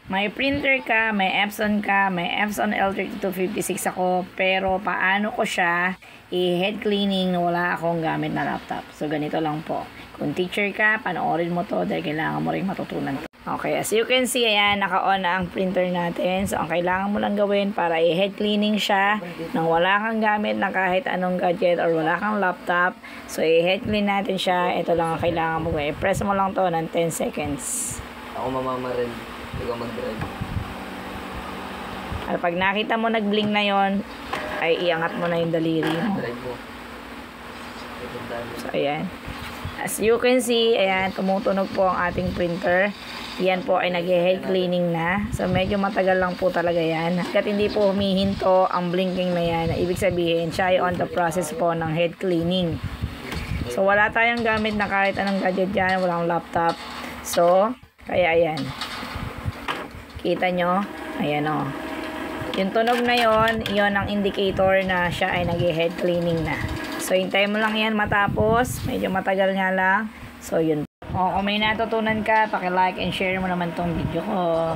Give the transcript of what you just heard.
May printer ka, may Epson ka, may Epson L3256 ako, pero paano ko siya i-head cleaning na wala akong gamit na laptop? So, ganito lang po. Kung teacher ka, panoorin mo to dahil kailangan mo rin matutunan to. Okay, as you can see, ayan, naka-on na ang printer natin. So, ang kailangan mo lang gawin para i-head cleaning siya nang wala kang gamit na kahit anong gadget or wala kang laptop. So, i-head clean natin siya. Ito lang ang kailangan mo gawin. Press mo lang to ng 10 seconds. Ako mamama rin. Ikaw mag-drive. At pag nakita mo nag-blink na yon, ay iangat mo na yung daliri mo. Drive mo. So, ayan. As you can see, ayan, tumutunog po ang ating printer. Yan po ay nag-head cleaning na. So, medyo matagal lang po talaga yan. Hanggat hindi po humihinto ang blinking na yan, ibig sabihin, siya ay on the process po ng head cleaning. So, wala tayong gamit na kahit anong gadget dyan. Walang laptop. So, kaya ayan. Kita nyo? Ayan o. Yung tunog na yon ang indicator na siya ay nag-head cleaning na. So, hintayin mo lang yan matapos. Medyo matagal nga lang. So, yun. O, kung may natutunan ka, paki-like and share mo naman tong video ko.